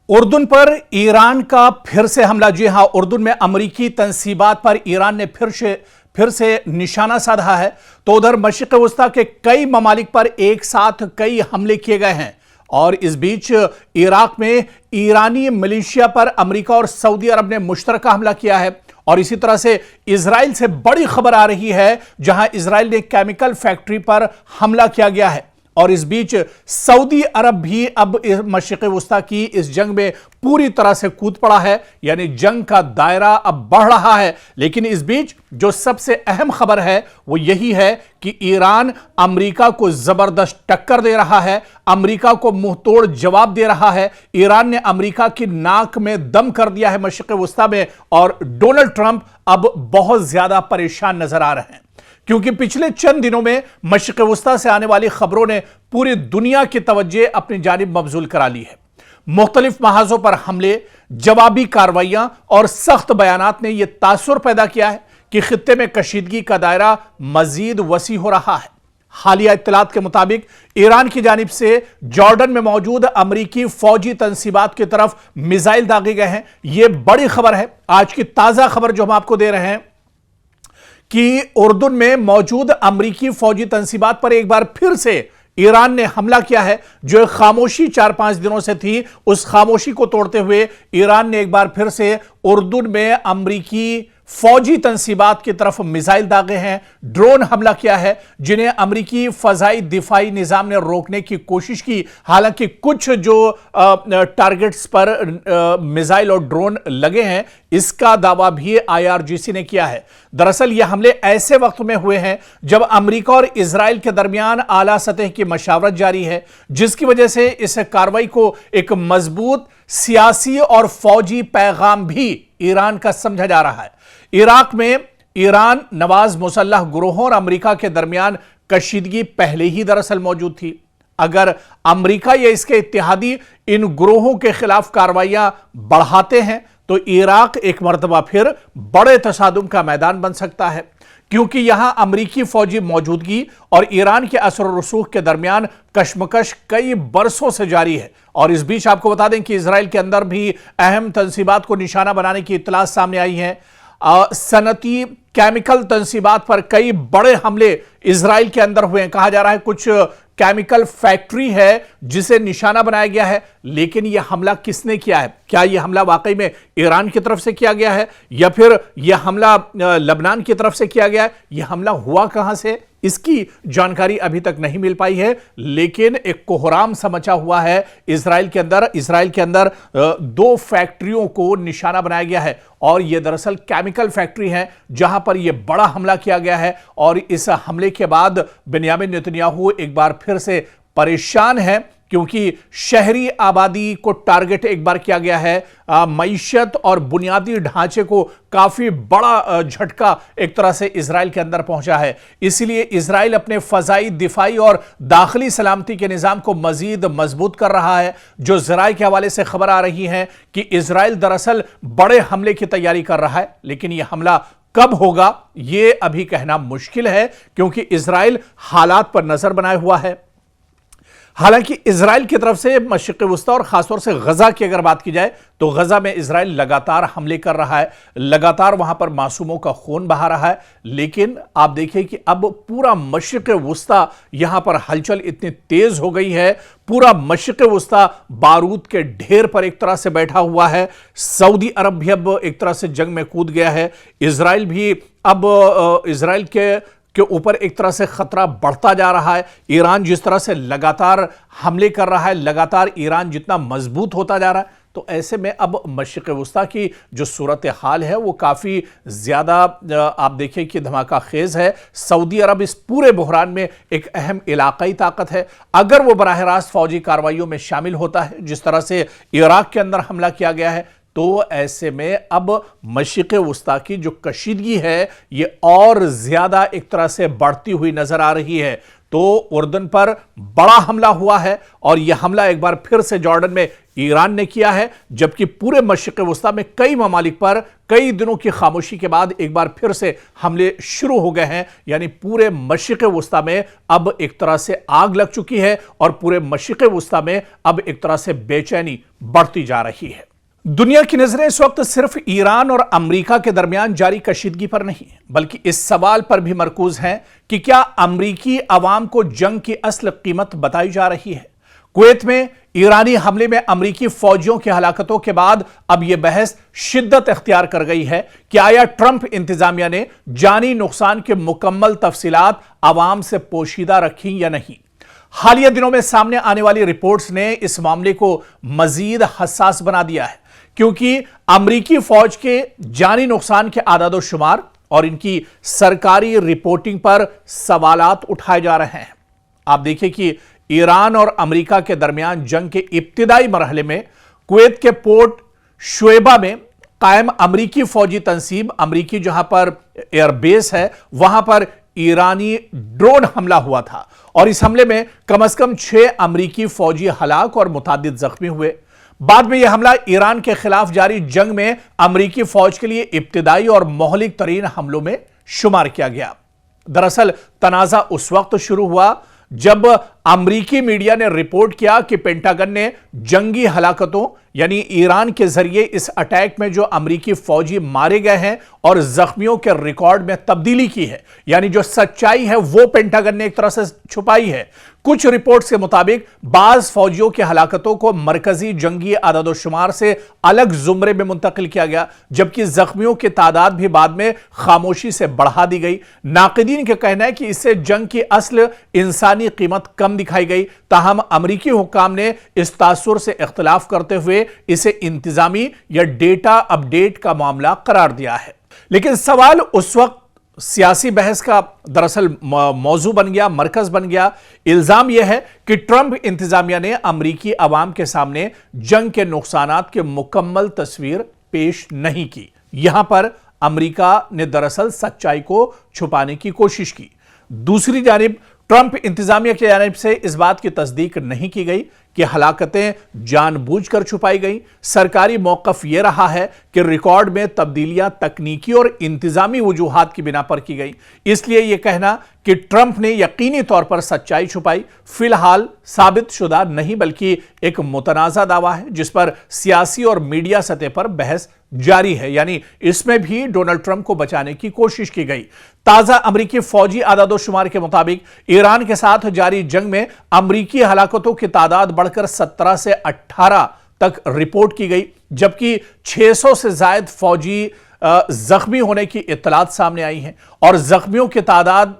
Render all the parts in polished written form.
उर्दुन पर ईरान का फिर से हमला। जी हां, उर्दुन में अमरीकी तंसीबात पर ईरान ने फिर से निशाना साधा है। तो उधर मशरिक़ वस्ता के कई ममालिक पर एक साथ कई हमले किए गए हैं और इस बीच इराक में ईरानी मिलिशिया पर अमेरिका और सऊदी अरब ने मुश्तरका हमला किया है। और इसी तरह से इजराइल से बड़ी खबर आ रही है, जहां इजराइल ने केमिकल फैक्ट्री पर हमला किया गया है। और इस बीच सऊदी अरब भी अब मशरिक़ वस्ता की इस जंग में पूरी तरह से कूद पड़ा है, यानी जंग का दायरा अब बढ़ रहा है। लेकिन इस बीच जो सबसे अहम खबर है वो यही है कि ईरान अमेरिका को जबरदस्त टक्कर दे रहा है, अमेरिका को मुंहतोड़ जवाब दे रहा है। ईरान ने अमेरिका की नाक में दम कर दिया है मशरिक़ वस्ता में, और डोनाल्ड ट्रंप अब बहुत ज्यादा परेशान नजर आ रहे हैं, क्योंकि पिछले चंद दिनों में मशरिक़ वस्ता से आने वाली खबरों ने पूरी दुनिया की तवज्जो अपनी जानिब मबजूल करा ली है। मुख्तलिफ महाजों पर हमले, जवाबी कार्रवाइयां और सख्त बयानात ने यह तासुर पैदा किया है कि खित्ते में कशीदगी का दायरा मजीद वसी हो रहा है। हालिया इत्तलात के मुताबिक ईरान की जानिब से जॉर्डन में मौजूद अमरीकी फौजी तंसीबात की तरफ मिसाइल दागे गए हैं। यह बड़ी खबर है। आज की ताजा खबर जो हम आपको दे रहे हैं कि उर्दुन में मौजूद अमरीकी फौजी तंसीबात पर एक बार फिर से ईरान ने हमला किया है। जो खामोशी 4-5 दिनों से थी, उस खामोशी को तोड़ते हुए ईरान ने एक बार फिर से उर्दुन में अमरीकी फौजी तंसीबात की तरफ मिसाइल दागे हैं, ड्रोन हमला किया है, जिन्हें अमरीकी फजाई दिफाई निजाम ने रोकने की कोशिश की। हालांकि कुछ जो टारगेट्स पर मिसाइल और ड्रोन लगे हैं, इसका दावा भी IRGC ने किया है। दरअसल ये हमले ऐसे वक्त में हुए हैं जब अमेरिका और इजराइल के दरमियान आला सतह की मशावरत जारी है, जिसकी वजह से इस कार्रवाई को एक मजबूत सियासी और फौजी पैगाम भी ईरान का समझा जा रहा है। इराक में ईरान नवाज मुसल्लह गिरोहों और अमेरिका के दरमियान कशीदगी पहले ही दरअसल मौजूद थी। अगर अमेरिका या इसके इत्तेहादी इन गिरोहों के खिलाफ कार्रवाइयां बढ़ाते हैं तो इराक एक मर्तबा फिर बड़े तसादुम का मैदान बन सकता है, क्योंकि यहां अमरीकी फौजी मौजूदगी और ईरान के असर और रसूख के दरमियान कशमकश कई बरसों से जारी है। और इस बीच आपको बता दें कि इजराइल के अंदर भी अहम तंसीबात को निशाना बनाने की इत्तलात सामने आई है। सनती केमिकल तंसीबात पर कई बड़े हमले इजराइल के अंदर हुए हैं। कहा जा रहा है कुछ केमिकल फैक्ट्री है जिसे निशाना बनाया गया है। लेकिन यह हमला किसने किया है? क्या यह हमला वाकई में ईरान की तरफ से किया गया है या फिर यह हमला लबनान की तरफ से किया गया है? यह हमला हुआ कहां से, इसकी जानकारी अभी तक नहीं मिल पाई है। लेकिन एक कोहराम सा मचा हुआ है इजराइल के अंदर 2 फैक्ट्रियों को निशाना बनाया गया है, और यह दरअसल केमिकल फैक्ट्री है जहां पर यह बड़ा हमला किया गया है। और इस हमले के बाद बेंयामिन नेतन्याहू एक बार फिर से परेशान है, क्योंकि शहरी आबादी को टारगेट एक बार किया गया है। मईशत और बुनियादी ढांचे को काफी बड़ा झटका एक तरह से इजराइल के अंदर पहुंचा है। इसलिए इजराइल अपने फजाई दिफाई और दाखिली सलामती के निजाम को मजीद मजबूत कर रहा है। जो ज़राए के हवाले से खबर आ रही है कि इजराइल दरअसल बड़े हमले की तैयारी कर रहा है, लेकिन यह हमला कब होगा यह अभी कहना मुश्किल है, क्योंकि इजराइल हालात पर नजर बनाए हुआ है। हालांकि इजराइल की तरफ से मशरिक़ वस्ता और खासतौर से गजा की अगर बात की जाए तो गजा में इजराइल लगातार हमले कर रहा है, लगातार वहां पर मासूमों का खून बहा रहा है। लेकिन आप देखिए कि अब पूरा मशरिक़ वस्ता यहां पर हलचल इतनी तेज हो गई है, पूरा मशरिक़ वस्ता बारूद के ढेर पर एक तरह से बैठा हुआ है। सऊदी अरब भी अब एक तरह से जंग में कूद गया है। इजराइल भी अब इजराइल के ऊपर एक तरह से खतरा बढ़ता जा रहा है। ईरान जिस तरह से लगातार हमले कर रहा है, लगातार ईरान जितना मजबूत होता जा रहा है, तो ऐसे में अब मशरिक़ वस्ता की जो सूरत हाल है वो काफ़ी ज़्यादा आप देखिए कि धमाका खेज है। सऊदी अरब इस पूरे बहरान में एक अहम इलाकाई ताकत है। अगर वो बराह रास्त फौजी कार्रवाइयों में शामिल होता है, जिस तरह से इराक के अंदर हमला किया गया है, तो ऐसे में अब मशरिक़ वस्ता की जो कशीदगी है ये और ज्यादा एक तरह से बढ़ती हुई नजर आ रही है। तो उर्दन पर बड़ा हमला हुआ है और यह हमला एक बार फिर से जॉर्डन में ईरान ने किया है, जबकि पूरे मशरिक़ वस्ता में कई ममालिक पर कई दिनों की खामोशी के बाद एक बार फिर से हमले शुरू हो गए हैं। यानी पूरे मशरिक़ वस्ता में अब एक तरह से आग लग चुकी है और पूरे मशरिक़ वस्ता में अब एक तरह से बेचैनी बढ़ती जा रही है। दुनिया की नजरें इस वक्त सिर्फ ईरान और अमेरिका के दरमियान जारी कशीदगी पर नहीं है, बल्कि इस सवाल पर भी मरकूज हैं कि क्या अमेरिकी अवाम को जंग की असल कीमत बताई जा रही है। कुवैत में ईरानी हमले में अमेरिकी फौजियों की हलाकतों के बाद अब यह बहस शिद्दत इख्तियार कर गई है कि आया ट्रंप इंतजामिया ने जानी नुकसान के मुकम्मल तफसीलात अवाम से पोशीदा रखी या नहीं। हालिया दिनों में सामने आने वाली रिपोर्ट्स ने इस मामले को मजीद हसास बना दिया है, क्योंकि अमेरिकी फौज के जानी नुकसान के आदादो शुमार और इनकी सरकारी रिपोर्टिंग पर सवालात उठाए जा रहे हैं। आप देखिए कि ईरान और अमेरिका के दरमियान जंग के इब्तिदाई मरहले में कुवैत के पोर्ट शुएबा में कायम अमेरिकी फौजी तंसीब, अमेरिकी जहां पर एयरबेस है, वहां पर ईरानी ड्रोन हमला हुआ था और इस हमले में कम से कम 6 अमेरिकी फौजी हलाक और मुतादिद जख्मी हुए। बाद में यह हमला ईरान के खिलाफ जारी जंग में अमेरिकी फौज के लिए इब्तिदाई और मोहलिक तरीन हमलों में शुमार किया गया। दरअसल तनाजा उस वक्त शुरू हुआ जब अमेरिकी मीडिया ने रिपोर्ट किया कि पेंटागन ने जंगी हलाकतों यानी ईरान के जरिए इस अटैक में जो अमेरिकी फौजी मारे गए हैं और जख्मियों के रिकॉर्ड में तब्दीली की है। यानी जो सच्चाई है वो पेंटागन ने एक तरह से छुपाई है। कुछ रिपोर्ट्स के मुताबिक बाज फौजियों की हलाकतों को मरकजी जंगी आदादोशुमार से अलग जुमरे में मुंतकिल किया गया, जबकि जख्मियों की तादाद भी बाद में खामोशी से बढ़ा दी गई। नाक़िदीन का कहना है कि इससे जंग की असल इंसानी कीमत कम दिखाई गई। ताहम अमेरिकी हुक्काम ने इस तासुर से इख्तिलाफ करते हुए इसे इंतजामी या डेटा अपडेट का मामला करार दिया है। लेकिन सवाल उस वक्त सियासी बहस का दरअसल मौजू बन गया, मरकज बन गया। इल्जाम यह है कि ट्रंप इंतजामिया ने अमेरिकी अवाम के सामने जंग के नुकसानात की मुकम्मल तस्वीर पेश नहीं की। यहां पर अमेरिका ने दरअसल सच्चाई को छुपाने की कोशिश की। दूसरी जानिब ट्रंप इंतजामिया की जानिब से इस बात की तस्दीक नहीं की गई कि हलाकतें जानबूझकर छुपाई गई। सरकारी मौक़िफ़ यह रहा है कि रिकॉर्ड में तब्दीलियां तकनीकी और इंतजामी वजूहात की बिना पर की गई। इसलिए यह कहना कि ट्रंप ने यकीनी तौर पर सच्चाई छुपाई फिलहाल साबित शुदा नहीं, बल्कि एक मुतनाज़ा दावा है जिस पर सियासी और मीडिया सतह पर बहस जारी है। यानी इसमें भी डोनाल्ड ट्रंप को बचाने की कोशिश की गई। ताजा अमेरिकी फौजी आदादोशुमार के मुताबिक ईरान के साथ जारी जंग में अमेरिकी हलाकतों की तादाद बढ़कर 17 से 18 तक रिपोर्ट की गई, जबकि 600 से ज्यादा फौजी जख्मी होने की इत्तलात सामने आई हैं और जख्मियों की तादाद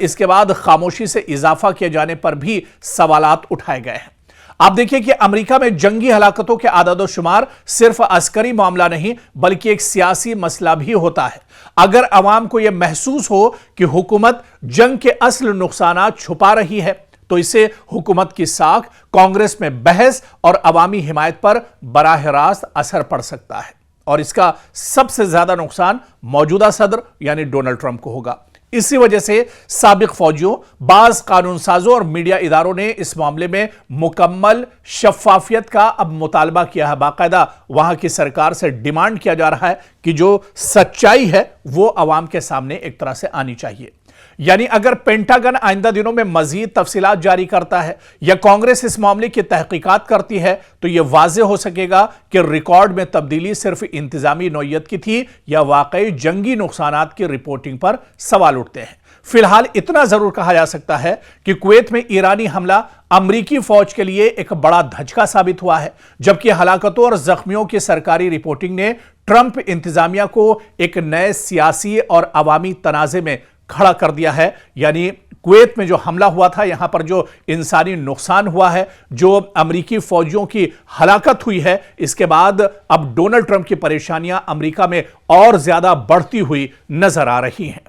इसके बाद खामोशी से इजाफा किए जाने पर भी सवालात उठाए गए हैं। आप देखिए कि अमेरिका में जंगी हलाकतों के आदादोशुमार सिर्फ अस्करी मामला नहीं बल्कि एक सियासी मसला भी होता है। अगर अवाम को यह महसूस हो कि हुकूमत जंग के असल नुकसानात छुपा रही है तो इससे हुकूमत की साख, कांग्रेस में बहस और अवामी हिमायत पर बराह रास्त असर पड़ सकता है और इसका सबसे ज्यादा नुकसान मौजूदा सदर यानी डोनाल्ड ट्रंप को होगा। इसी वजह से साबिक फौजियों, बाज कानून साजों और मीडिया इदारों ने इस मामले में मुकम्मल शफाफियत का अब मुतालबा किया है। बाकायदा वहां की सरकार से डिमांड किया जा रहा है कि जो सच्चाई है वो अवाम के सामने एक तरह से आनी चाहिए। यानी अगर पेंटागन आइंदा दिनों में मजीद तफसीलात जारी करता है या कांग्रेस इस मामले की तहकीकात करती है तो यह वाज़ेह हो सकेगा कि रिकॉर्ड में तब्दीली सिर्फ इंतजामी नौयत की थी या वाकई जंगी नुकसानात की रिपोर्टिंग पर सवाल उठते हैं। फिलहाल इतना जरूर कहा जा सकता है कि कुवैत में ईरानी हमला अमेरिकी फौज के लिए एक बड़ा धचका साबित हुआ है, जबकि हलाकतों और जख्मियों की सरकारी रिपोर्टिंग ने ट्रंप इंतजामिया को एक नए सियासी और अवामी तनाज़े में खड़ा कर दिया है। यानी कुवैत में जो हमला हुआ था, यहां पर जो इंसानी नुकसान हुआ है, जो अमेरिकी फौजियों की हलाकत हुई है, इसके बाद अब डोनाल्ड ट्रंप की परेशानियां अमेरिका में और ज्यादा बढ़ती हुई नजर आ रही हैं।